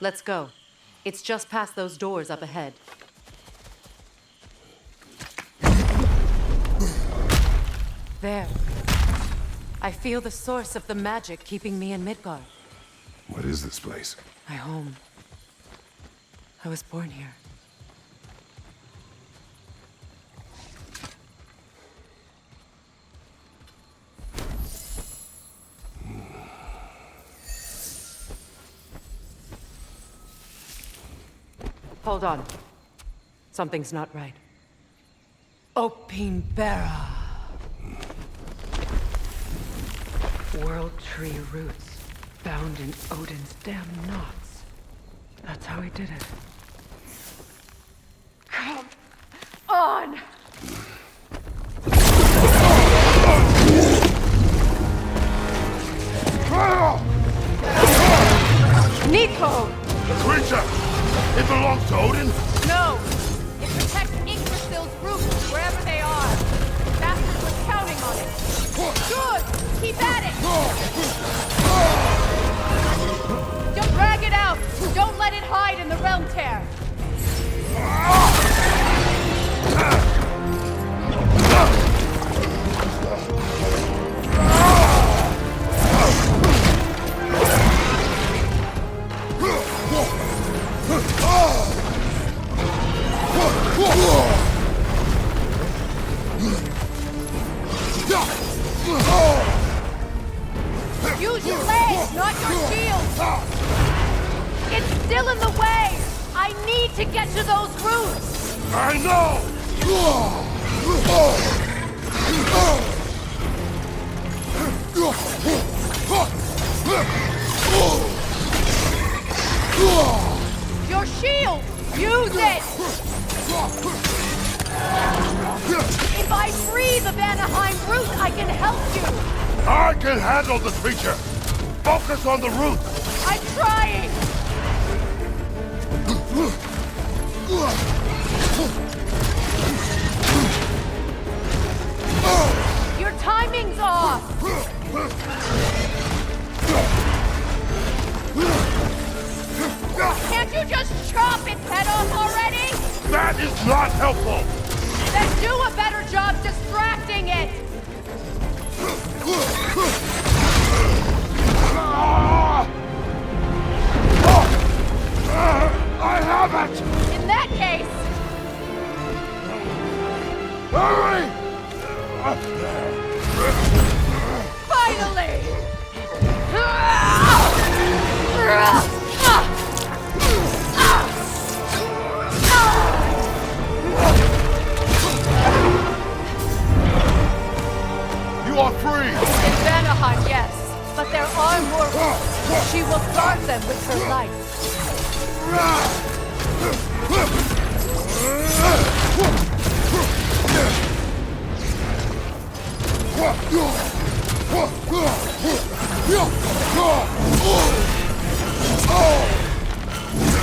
Let's go. It's just past those doors up ahead. There. I feel the source of the magic keeping me in Midgard. What is this place? My home. I was born here. Hold on. Something's not right. Opinbera. World tree roots found in Odin's damn knots. That's how he did it. Come on! Nico! The creature! It belongs to Odin? No! It protects Yggdrasil's roots wherever they are. Bastard was counting on it. Good! Keep at it! Don't drag it out! Don't let it hide in the realm tear! Use your legs, not your shield! It's still in the way! I need to get to those roots! I know! Your shield! Use it! If I free the Vanaheim root, I can help you! I can handle the creature! Focus on the root! I'm trying! Your timing's off! Can't you just chop its head off already? That is not helpful! Then do a better job distracting it! I have it! In that case... Hurry! Finally! You are free! In Vanaheim, yes. But there are more. She will guard them with her life.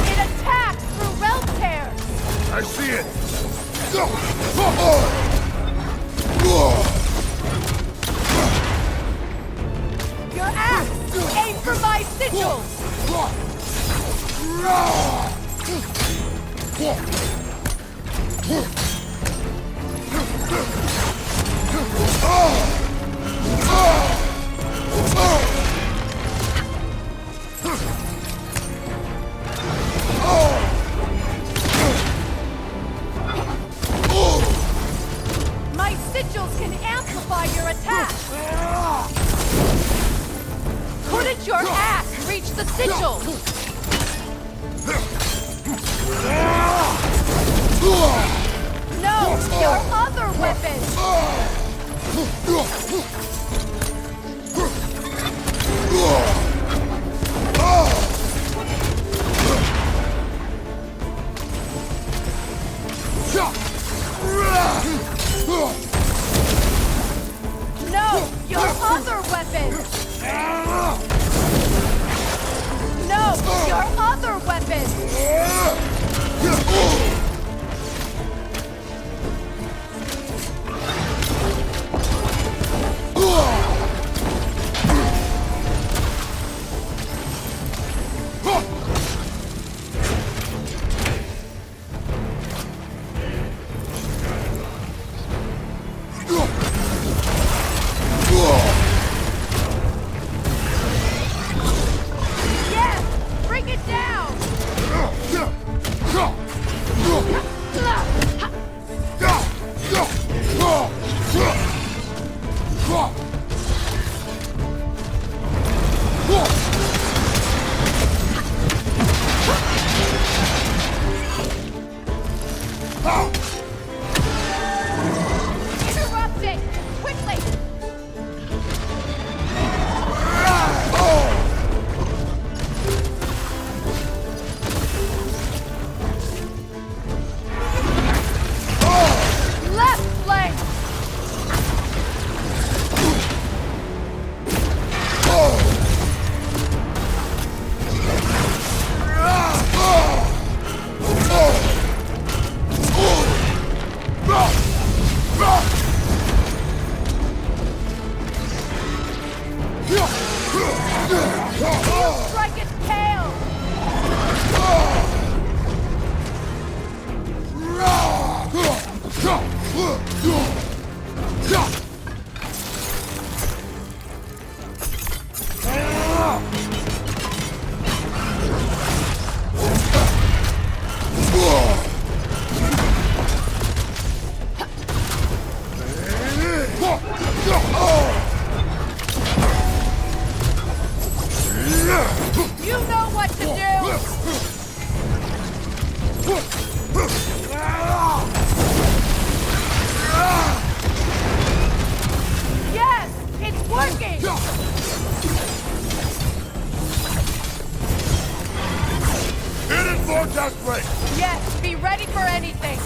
It attacks through realm tears. I see it! Your axe! Aim for my sigils! My sigils can amplify your attack! Couldn't your axe reach the sigils? No! Your other weapon! No! Your other weapon! No! Your other weapon! what to do! Yes! It's working! Hidden vortex break! Yes, be ready for anything!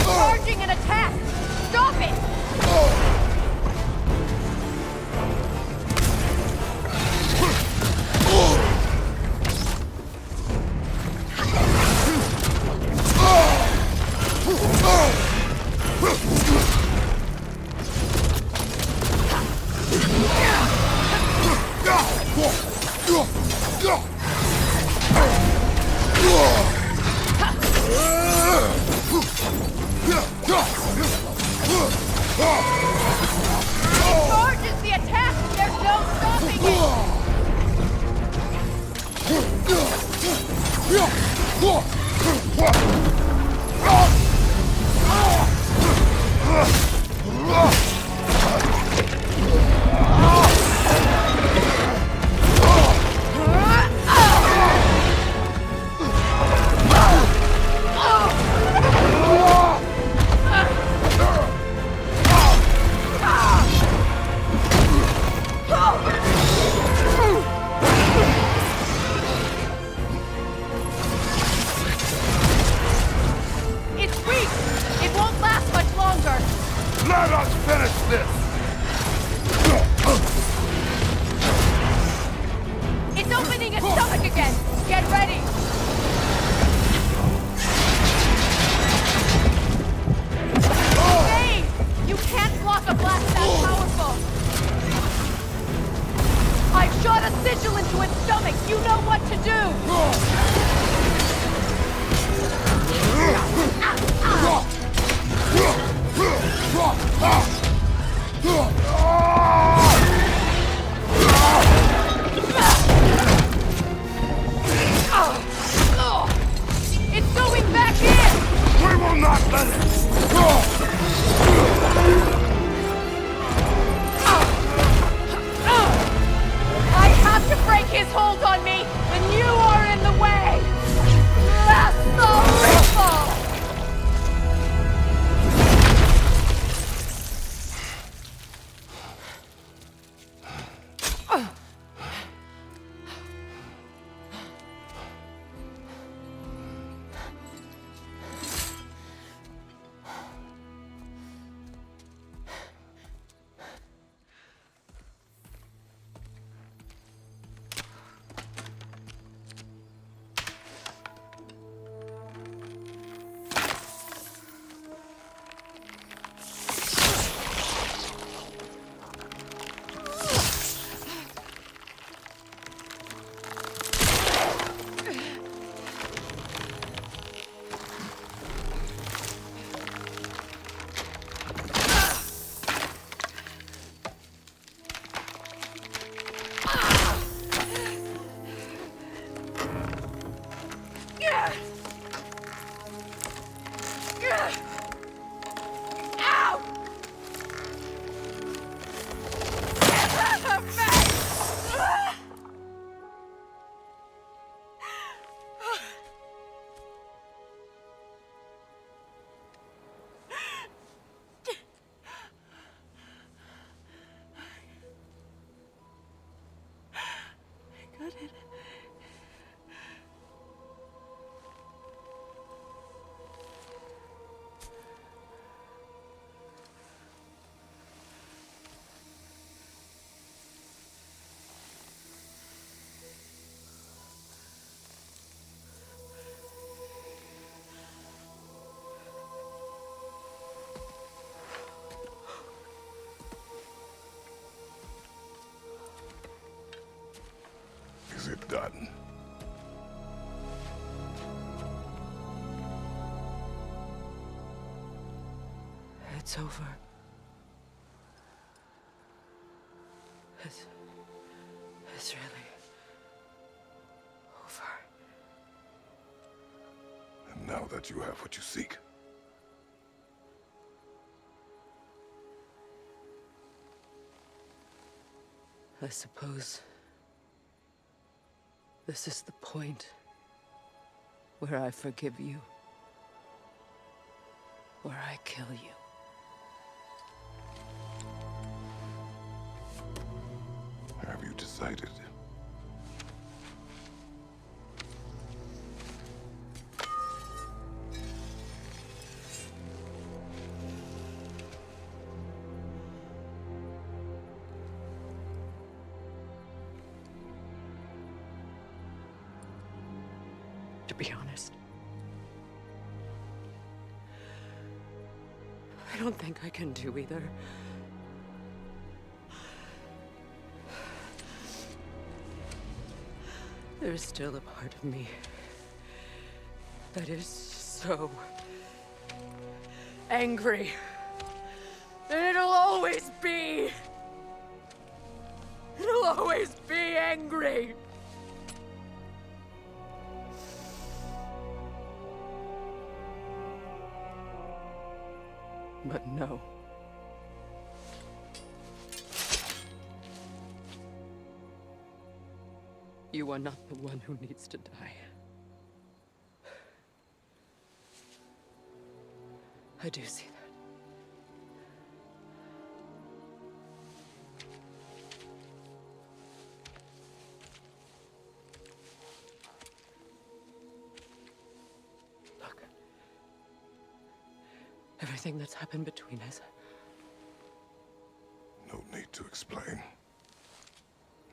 Charging an attack! Stop it! Charges the attack! There's no stopping It's reached! It won't last much longer! Let us finish this! It's opening its stomach again! Get ready! Hey! You can't block a blast that powerful! I've shot a sigil into its stomach! You know what to do! It's going back in! We will not let it! I have to break his hold on me, and you are in the way! That's the ripple! Is it done? It's over. It's really over. And now that you have what you seek, I suppose this is the point where I forgive you, or I kill you. Have you decided? To be honest, I don't think I can do either. There's still a part of me that is so angry. And it'll always be. It'll always be angry. But no. You are not the one who needs to die. I do see that. Look. Everything that's happened between us. No need to explain.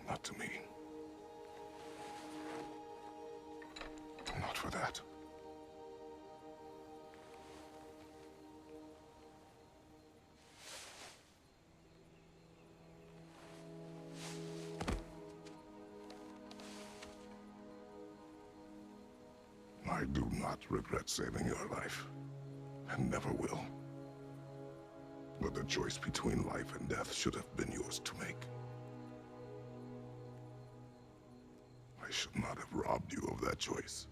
Not to me. Not for that. I do not regret saving your life, and never will. But the choice between life and death should have been yours to make. I should not have robbed you of that choice.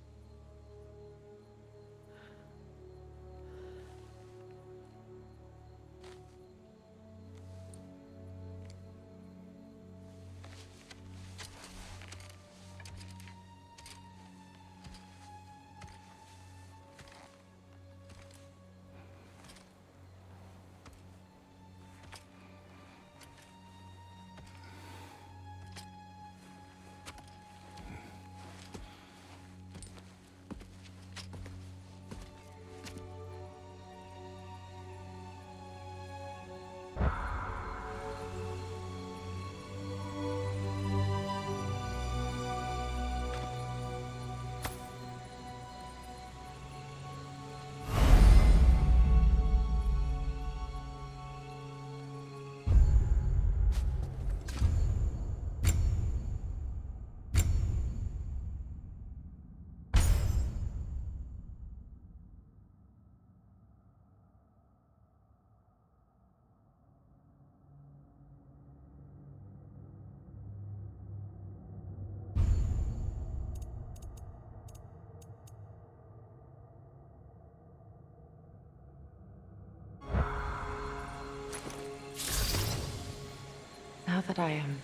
Now that I am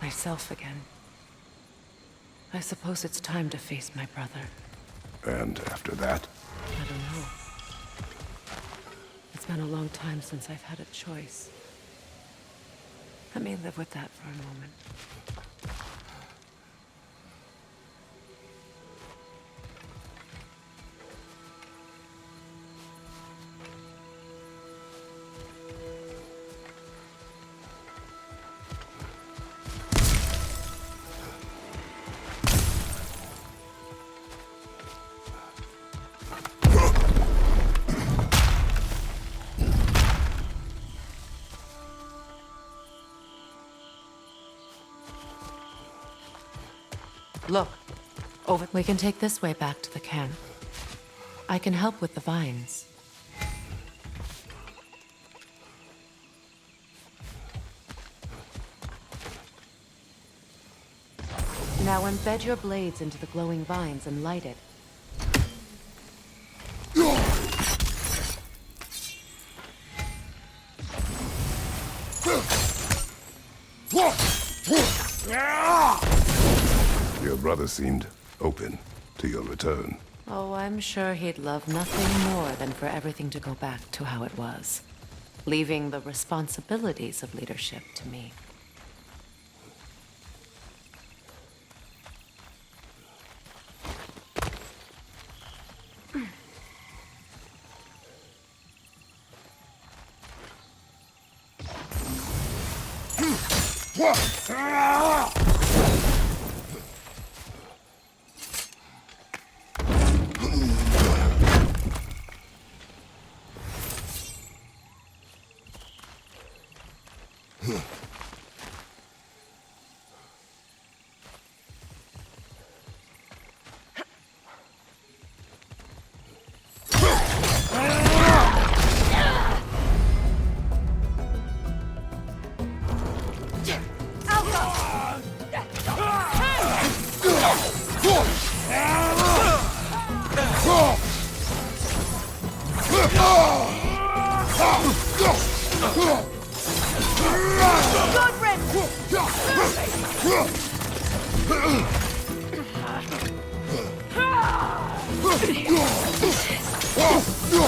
myself again, I suppose it's time to face my brother. And after that? I don't know. It's been a long time since I've had a choice. Let me live with that for a moment. Look, over. We can take this way back to the camp. I can help with the vines. Now embed your blades into the glowing vines and light it. Your brother seemed open to your return. Oh, I'm sure he'd love nothing more than for everything to go back to how it was, leaving the responsibilities of leadership to me.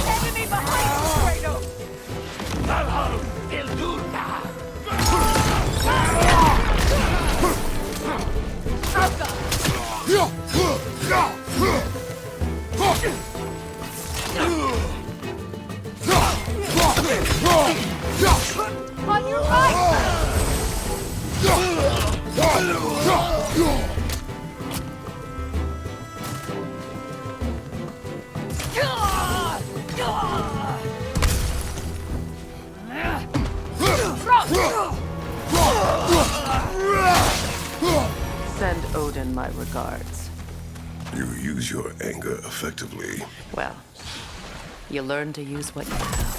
Enemy behind you, Kratos! On your right! Send Odin my regards. You use your anger effectively. Well, you learn to use what you have.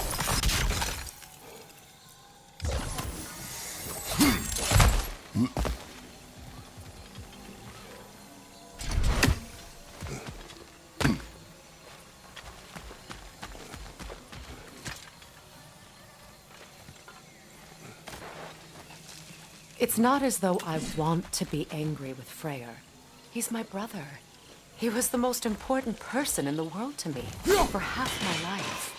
It's not as though I want to be angry with Freyr. He's my brother. He was the most important person in the world to me for half my life.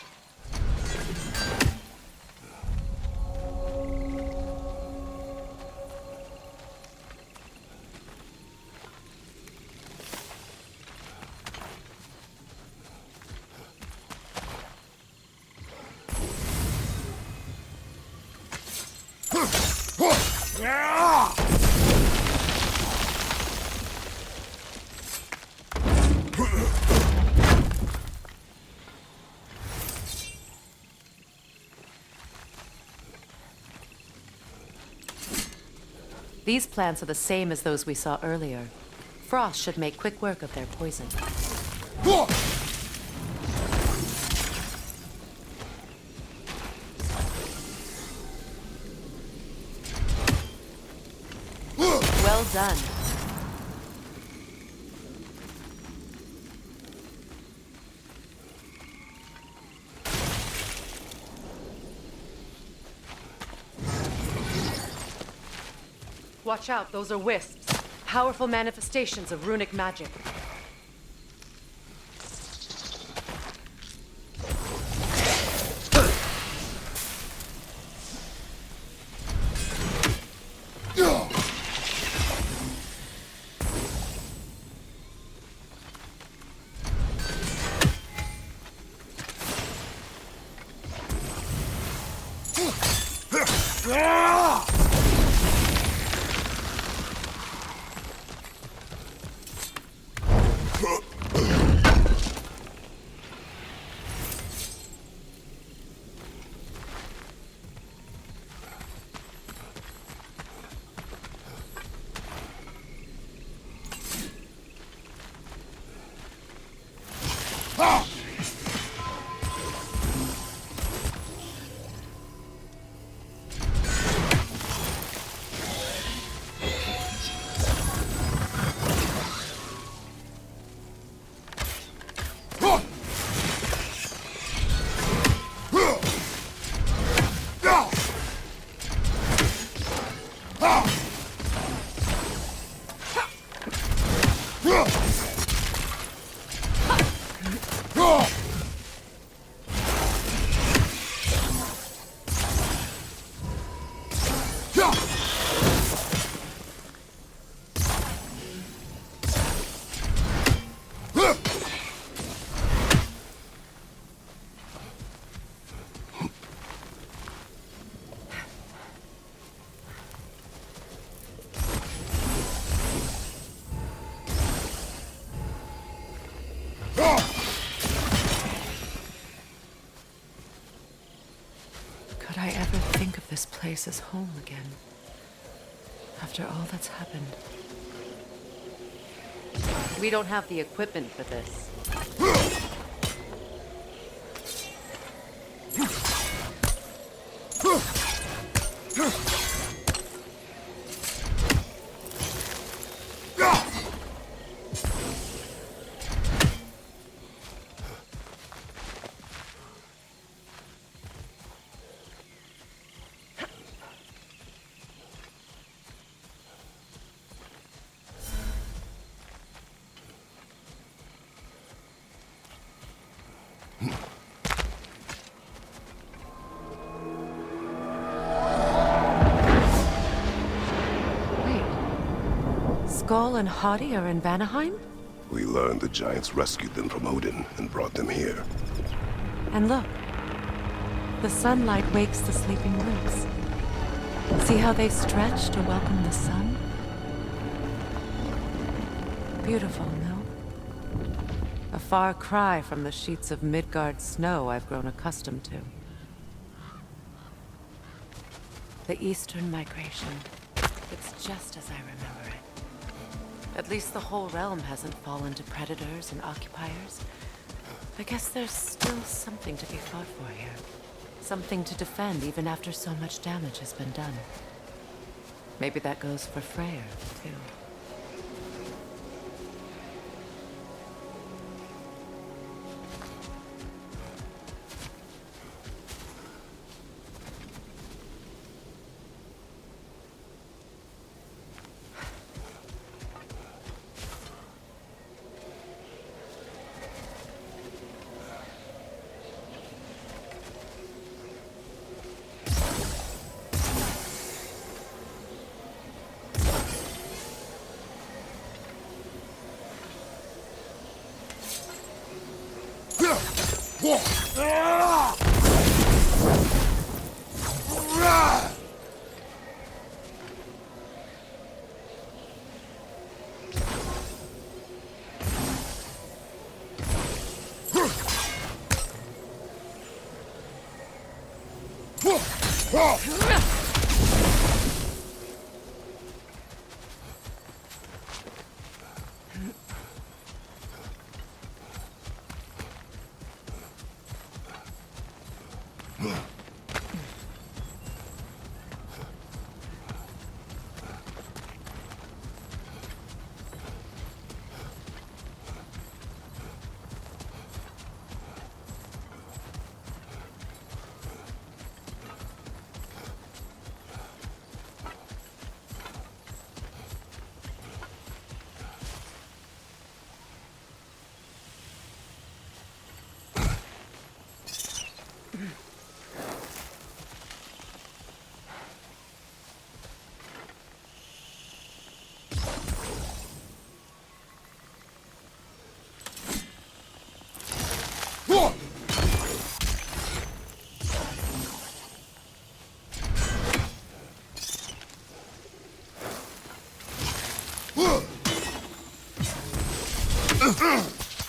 These plants are the same as those we saw earlier. Frost should make quick work of their poison. Well done. Watch out, those are wisps. Powerful manifestations of runic magic. place is home again. After all that's happened. We don't have the equipment for this. Skull and Hati are in Vanaheim? We learned the giants rescued them from Odin and brought them here. And look. The sunlight wakes the sleeping roots. See how they stretch to welcome the sun? Beautiful, no? A far cry from the sheets of Midgard snow I've grown accustomed to. The Eastern migration. It's just as I remember it. At least the whole realm hasn't fallen to predators and occupiers. I guess there's still something to be fought for here. Something to defend even after so much damage has been done. Maybe that goes for Freyr, too.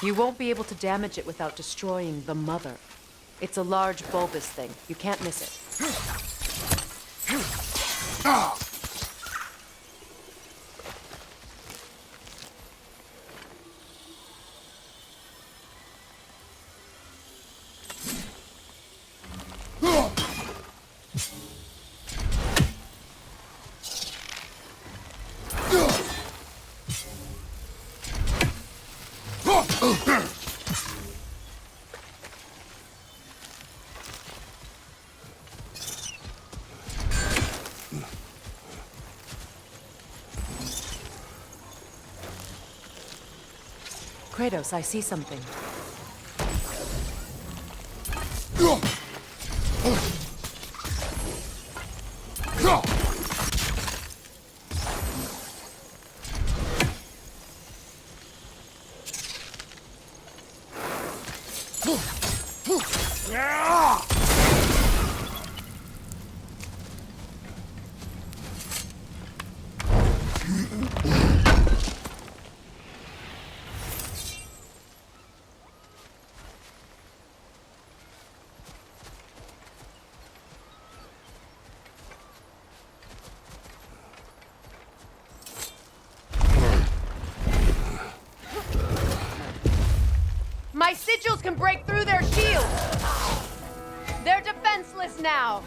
You won't be able to damage it without destroying the mother. It's a large bulbous thing. You can't miss it. Kratos, I see something. ends now!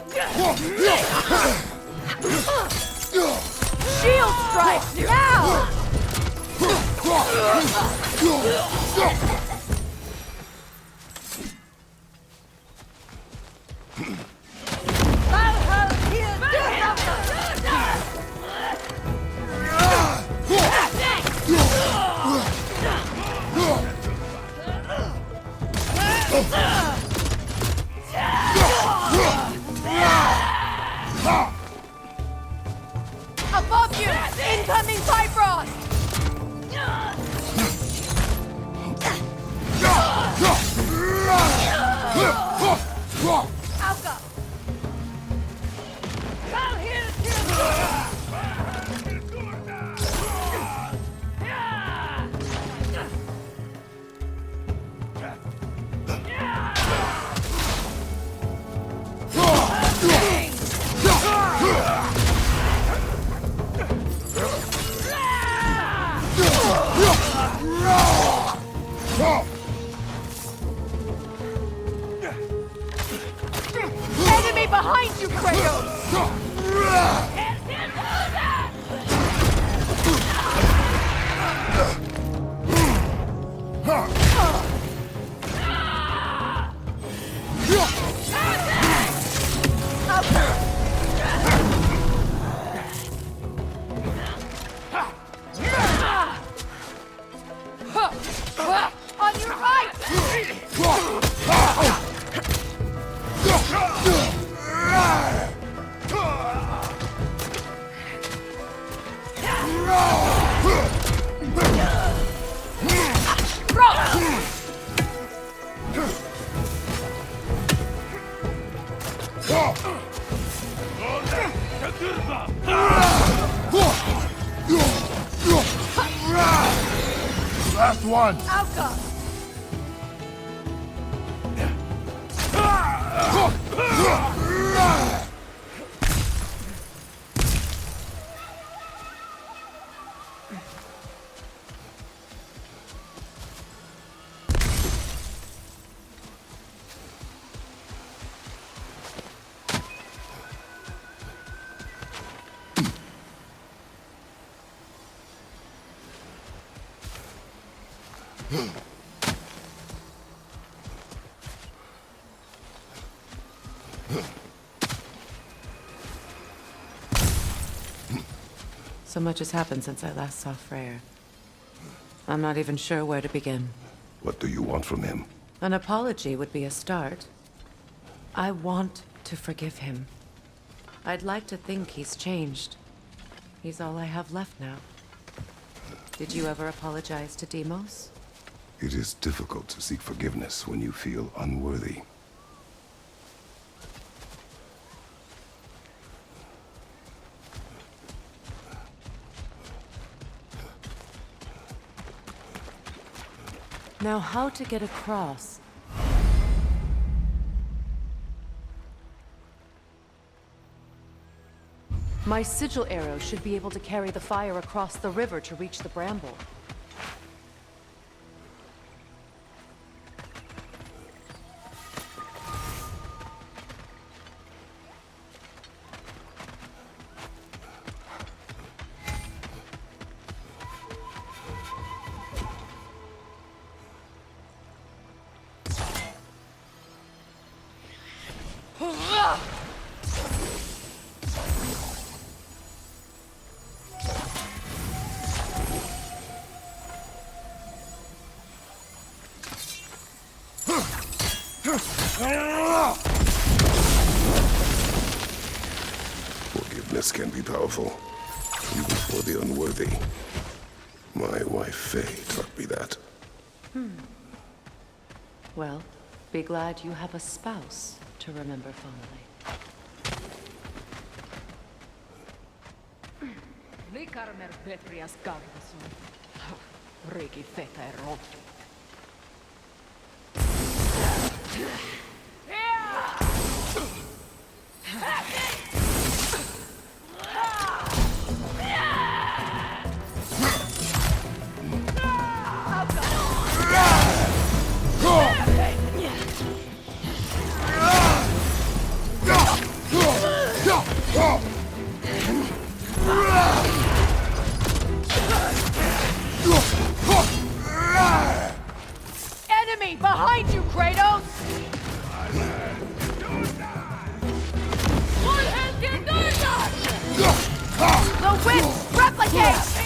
Shield strike now! Above you! Incoming Bifrost! Alka! Enemy behind you, Kratos! On your right! Last one! Alka! So much has happened since I last saw Freyr. I'm not even sure where to begin. What do you want from him? An apology would be a start. I want to forgive him. I'd like to think he's changed. He's all I have left now. Did you ever apologize to Deimos? It is difficult to seek forgiveness when you feel unworthy. Now, how to get across? My sigil arrow should be able to carry the fire across the river to reach the bramble. Forgiveness can be powerful, even for the unworthy. My wife Faye taught me that. Well, be glad you have a spouse to remember fondly. behind you, Kratos! The wind replicates!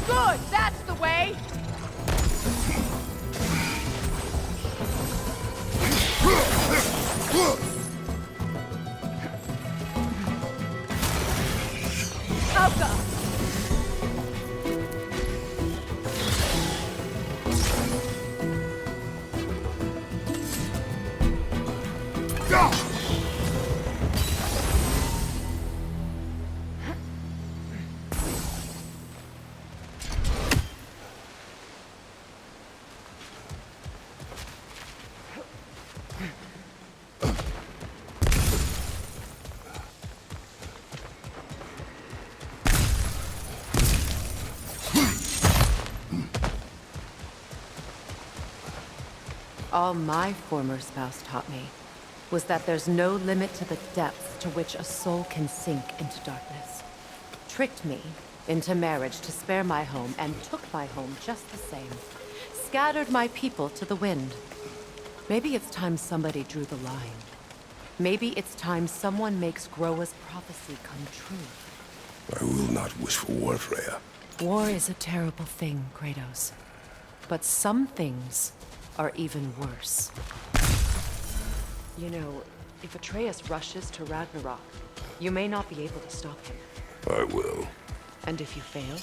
Good, that's the way! Alka! All my former spouse taught me was that there's no limit to the depths to which a soul can sink into darkness. Tricked me into marriage to spare my home and took my home just the same. Scattered my people to the wind. Maybe it's time somebody drew the line. Maybe it's time someone makes Groa's prophecy come true. I will not wish for war, Freya. War is a terrible thing, Kratos. But some things are even worse. You know, if Atreus rushes to Ragnarök, you may not be able to stop him. I will. And if you fail?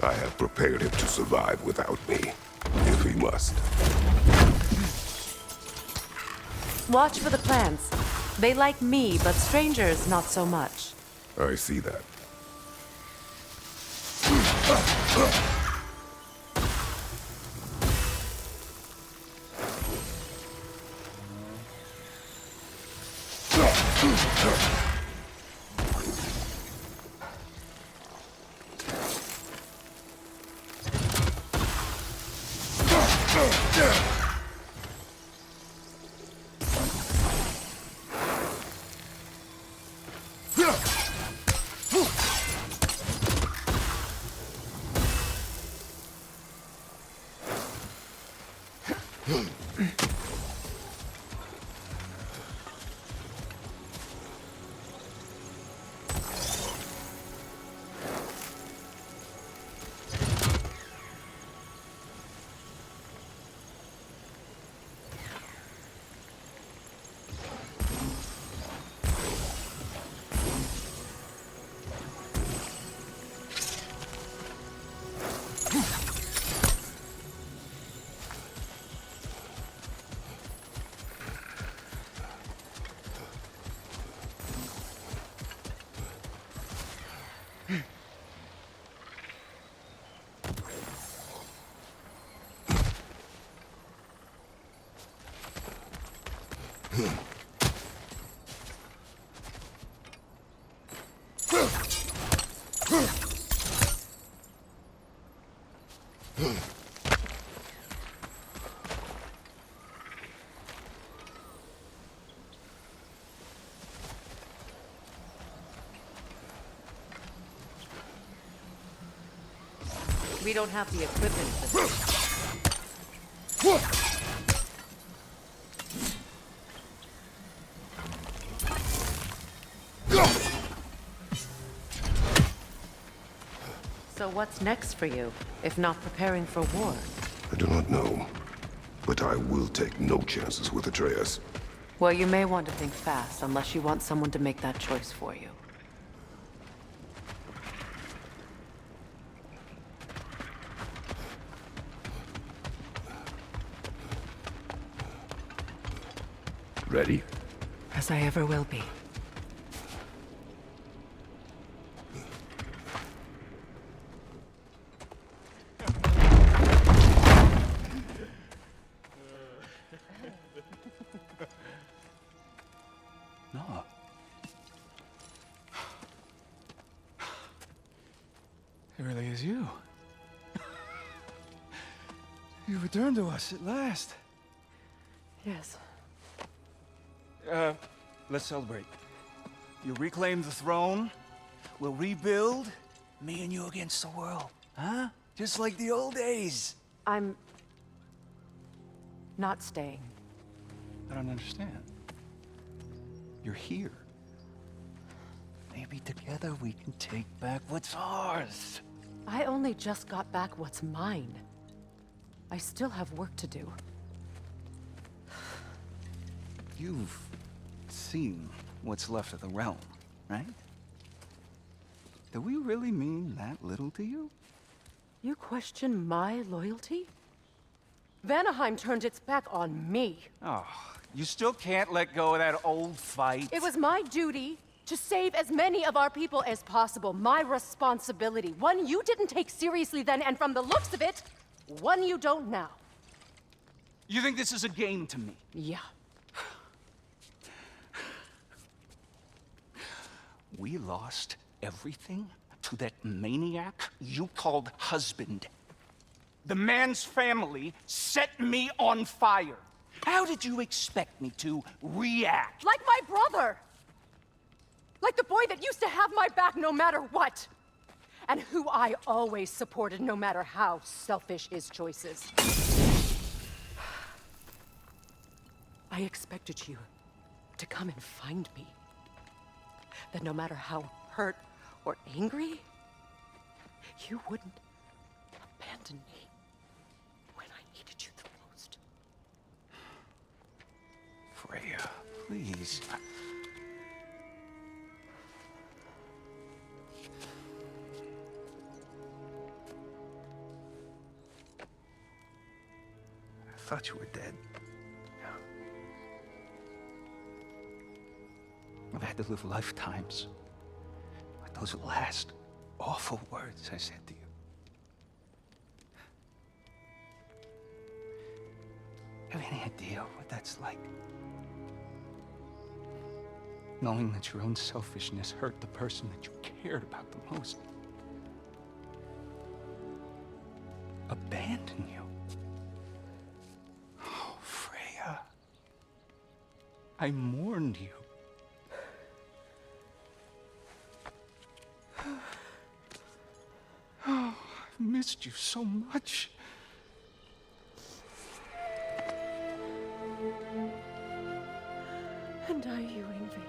I have prepared him to survive without me, if he must. Watch for the plants. They like me, but strangers not so much. I see that. We don't have the equipment for this. So what's next for you, if not preparing for war? I do not know, but I will take no chances with Atreus. Well, you may want to think fast, unless you want someone to make that choice for you. Ready? As I ever will be. No. It really is you. You returned to us at last. Yes. Let's celebrate. You reclaim the throne. We'll rebuild. Me and you against the world. Huh? Just like the old days. I'm... not staying. I don't understand. You're here. Maybe together we can take back what's ours. I only just got back what's mine. I still have work to do. You've seen what's left of the realm, right? Do we really mean that little to you? You question my loyalty? Vanaheim turned its back on me. Oh, you still can't let go of that old fight? It was my duty to save as many of our people as possible. My responsibility. One you didn't take seriously then, and from the looks of it, one you don't now. You think this is a game to me? Yeah. We lost everything to that maniac you called husband. The man's family set me on fire. How did you expect me to react? Like my brother! Like the boy that used to have my back no matter what! And who I always supported no matter how selfish his choices. I expected you to come and find me. That no matter how hurt or angry, you wouldn't abandon me when I needed you the most. Freya, please. I thought you were dead. I've had to live lifetimes with those last awful words I said to you. Have you any idea what that's like? Knowing that your own selfishness hurt the person that you cared about the most. Abandon you. Oh, Freya. I mourned you. Oh, I've missed you so much. And are you, Ingvi?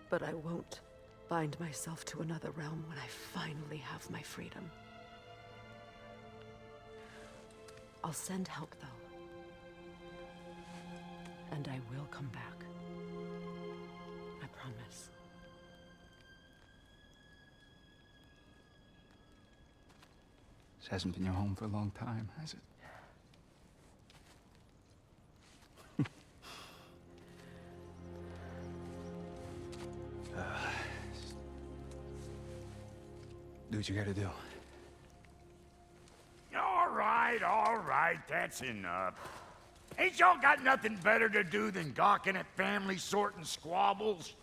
But I won't bind myself to another realm when I finally have my freedom. I'll send help, though. And I will come back. I promise. This hasn't been your home for a long time, has it? Do what you gotta do. All right, that's enough. Ain't y'all got nothing better to do than gawking at family sorting squabbles?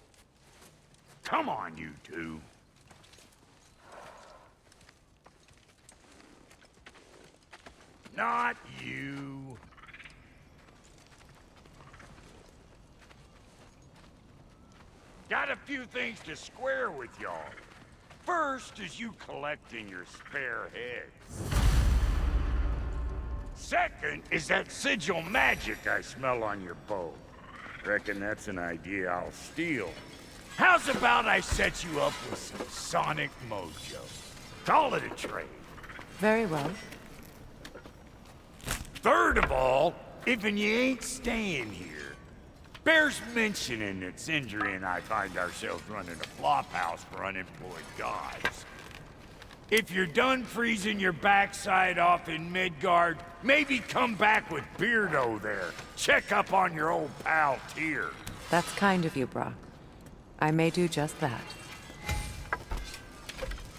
Come on, you two. Not you. Got a few things to square with y'all. First is you collecting your spare heads. Second is that sigil magic I smell on your bow. Reckon that's an idea I'll steal. How's about I set you up with some sonic mojo? Call it a trade. Very well. Third of all, if you ain't staying here, bears mentioning that Sindri and I find ourselves running a flop house for unemployed gods. If you're done freezing your backside off in Midgard, maybe come back with Beardo there. Check up on your old pal Tyr. That's kind of you, Brock. I may do just that.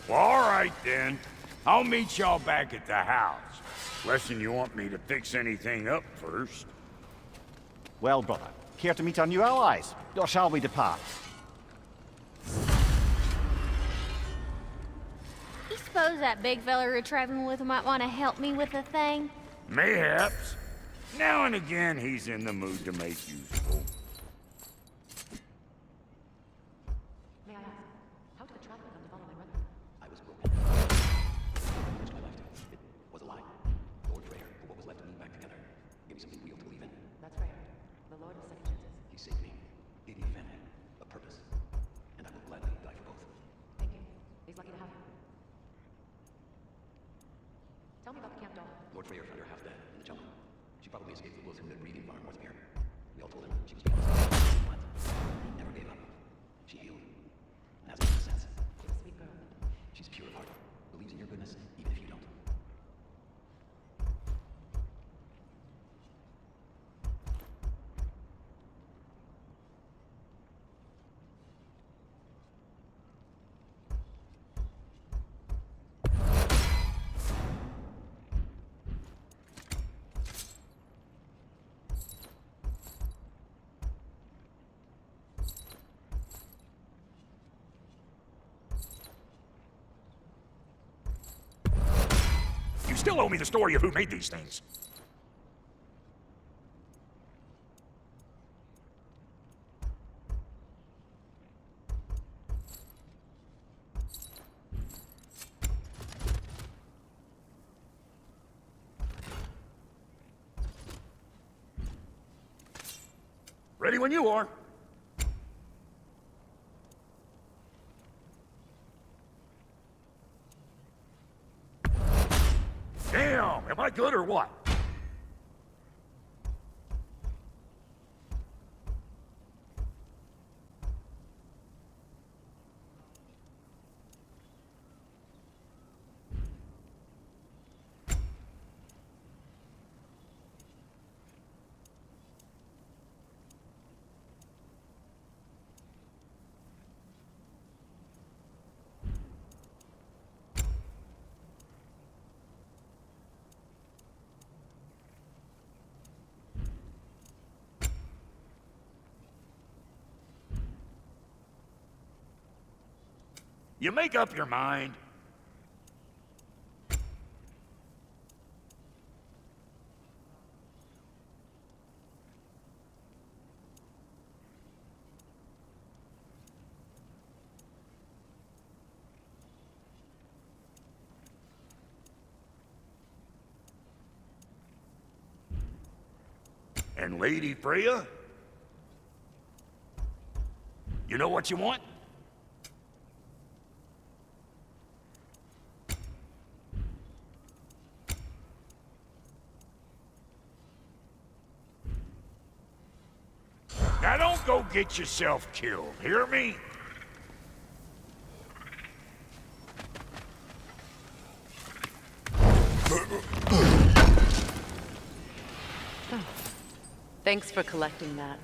Well, all right then. I'll meet y'all back at the house. Lesson you want me to fix anything up first. Well, brother, care to meet our new allies? Or shall we depart? You suppose that big fella we're traveling with might want to help me with a thing? Mayhaps. Now and again, he's in the mood to make useful. May I ask, how did the traveler come to follow my brother? I was broken. I pledged my life to. It was a lie. Lord Freyr put what was left of me back together. Give me something real to believe in. That's Freya, the Lord of Second Chances. He saved me, gave me a family, a purpose, and I will gladly die for both. Thank you. He's lucky to have you. Tell me about the camp doll. Lord Freyr found her half dead in the jungle. She probably escaped the wolves in the breeding farm north of here. We all told him she was being but he never gave up. She healed, and has ever since. She's a sweet girl. She's pure of heart, believes in your goodness, even if you don't. You still owe me the story of who made these things. Ready when you are. Damn, am I good or what? You make up your mind. And Lady Freya? You know what you want? Now don't go get yourself killed, hear me? Thanks for collecting that.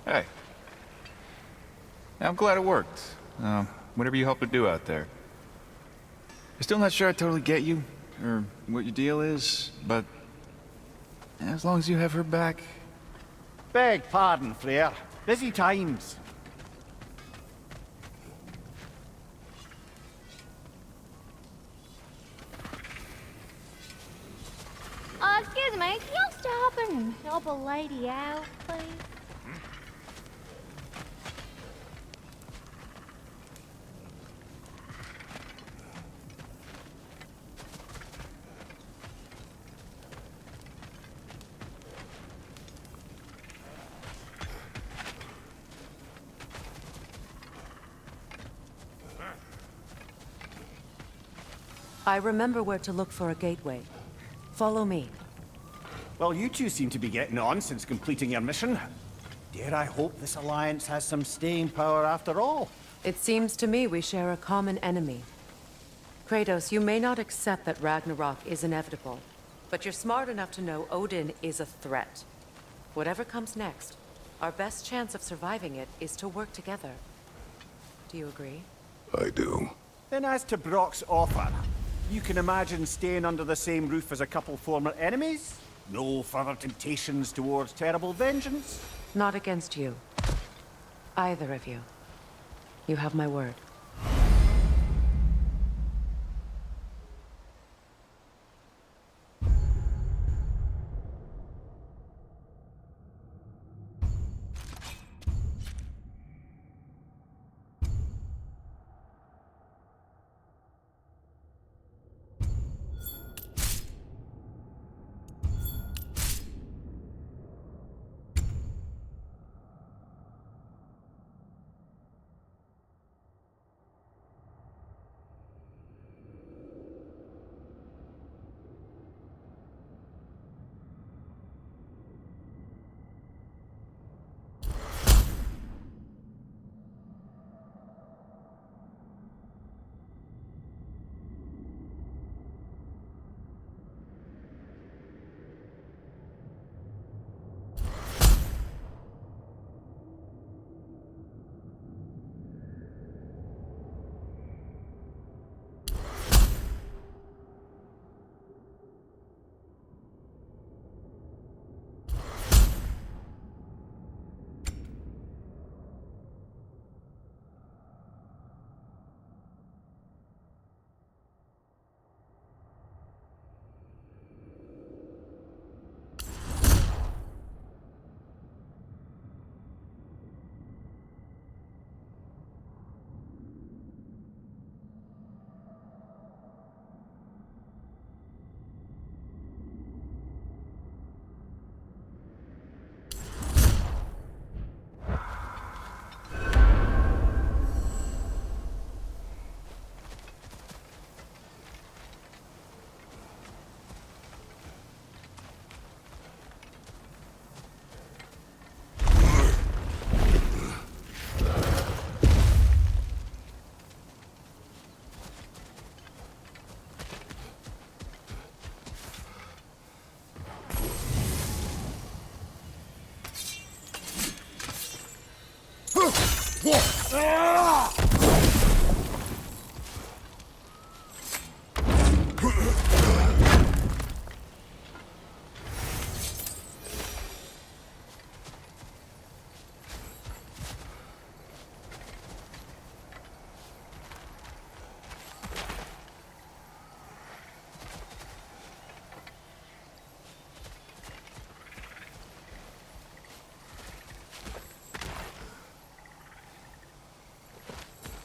Hey. I'm glad it worked. Whatever you helped her do out there. I'm still not sure I totally get you, or what your deal is, but as long as you have her back. Beg pardon, Freyr. Busy times. help a lady out, please? I remember where to look for a gateway. Follow me. Well, you two seem to be getting on since completing your mission. Dare I hope this alliance has some staying power after all? It seems to me we share a common enemy. Kratos, you may not accept that Ragnarok is inevitable, but you're smart enough to know Odin is a threat. Whatever comes next, our best chance of surviving it is to work together. Do you agree? I do. Then as to Brock's offer, you can imagine staying under the same roof as a couple former enemies? No further temptations towards terrible vengeance? Not against you. Either of you. You have my word.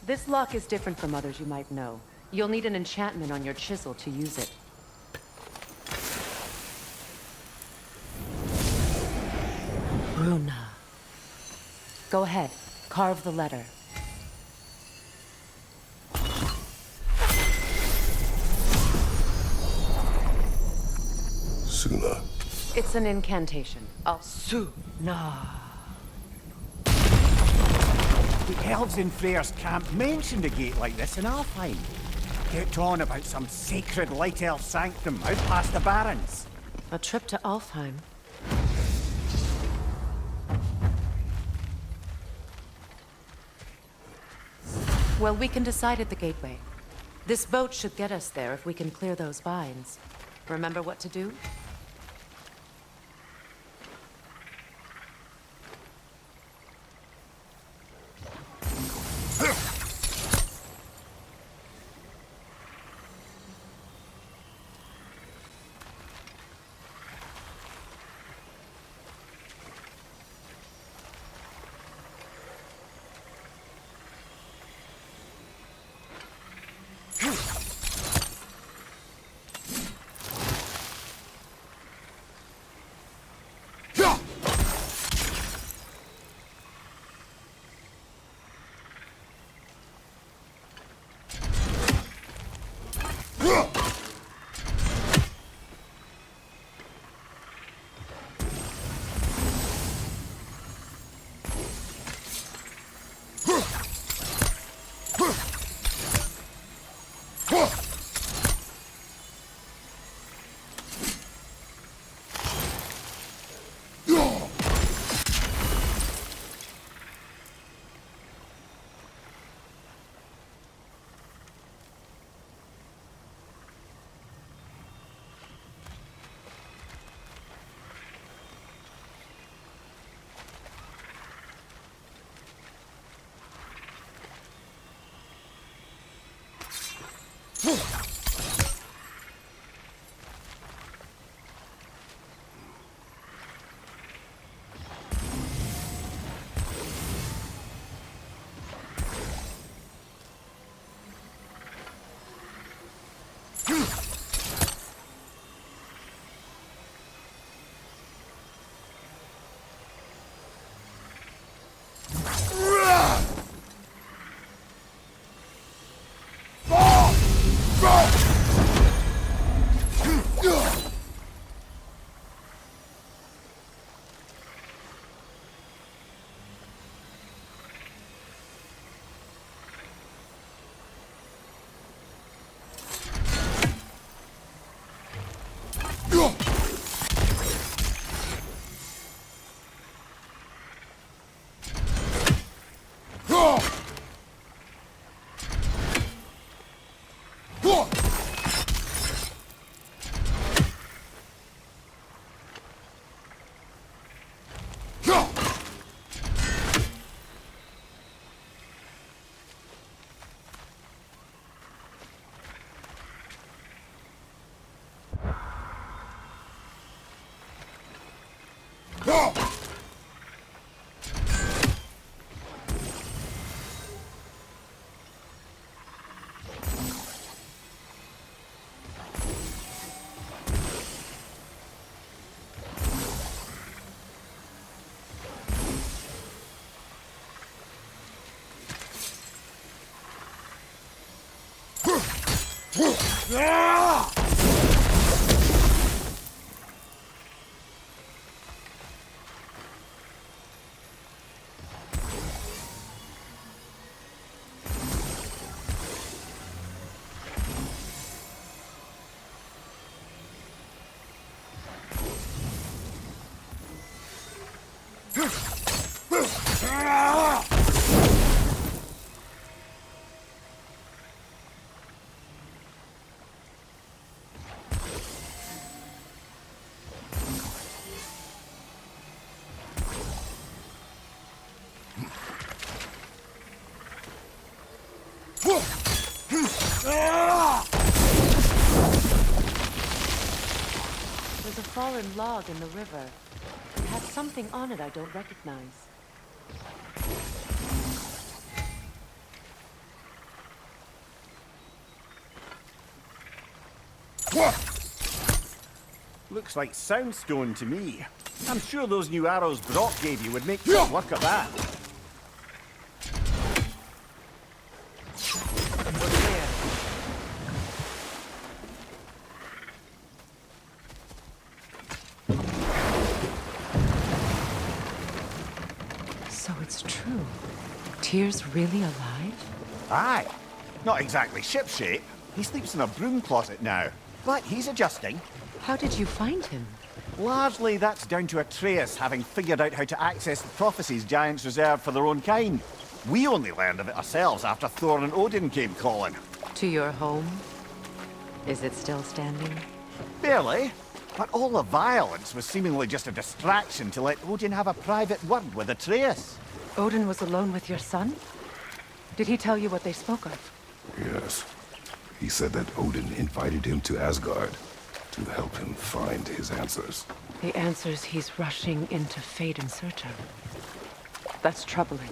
This lock is different from others you might know. You'll need an enchantment on your chisel to use it. Runa. Go ahead. Carve the letter. Suna. It's an incantation. Suna. The elves in Freyr's camp mentioned a gate like this in Alfheim. Kept on about some sacred light elf sanctum out past the barrens. A trip to Alfheim. Well, we can decide at the gateway. This boat should get us there if we can clear those vines. Remember what to do? There's a fallen log in the river. It has something on it I don't recognize. Looks like soundstone to me. I'm sure those new arrows Brock gave you would make quick work of that. What's there? So it's true. Tyr's really alive? Aye. Not exactly shipshape. He sleeps in a broom closet now. But he's adjusting. How did you find him? Largely that's down to Atreus having figured out how to access the prophecies giants reserved for their own kind. We only learned of it ourselves after Thor and Odin came calling. To your home? Is it still standing? Barely. But all the violence was seemingly just a distraction to let Odin have a private word with Atreus. Odin was alone with your son? Did he tell you what they spoke of? Yes. He said that Odin invited him to Asgard to help him find his answers. The answers he's rushing into fate in search of. That's troubling.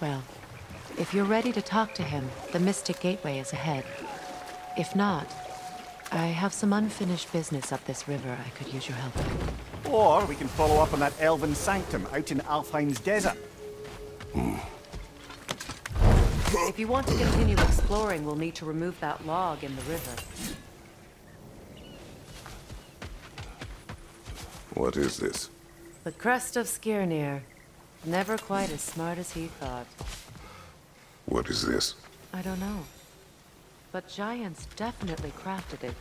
Well, if you're ready to talk to him, the Mystic Gateway is ahead. If not, I have some unfinished business up this river I could use your help with. Or we can follow up on that elven sanctum out in Alfheim's desert. If you want to continue exploring, we'll need to remove that log in the river. What is this? The crest of Skirnir. Never quite as smart as he thought. What is this? I don't know. But giants definitely crafted it.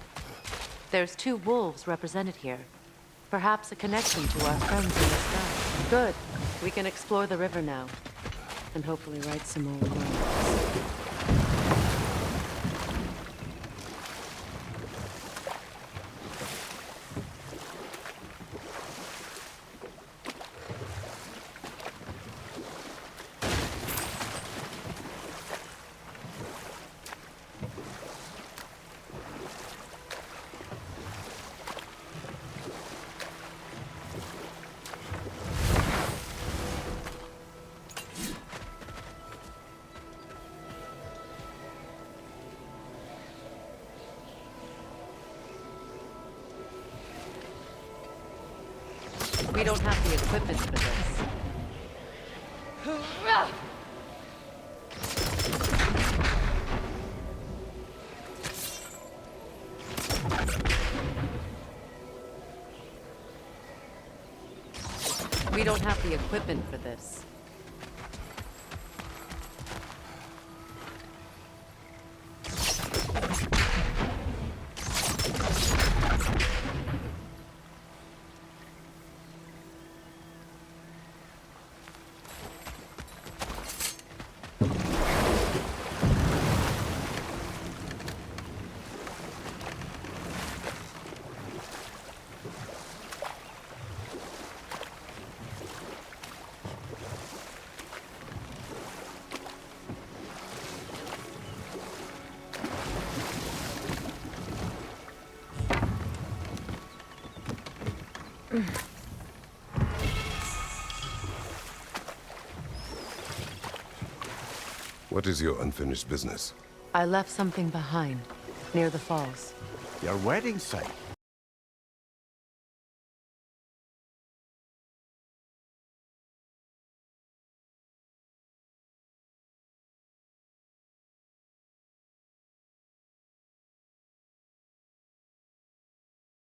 There's 2 wolves represented here. Perhaps a connection to our friends in the sky. Good. We can explore the river now. And hopefully right some more words. We don't have the equipment for this. We don't have the equipment for this. What is your unfinished business? I left something behind, near the falls. Your wedding site.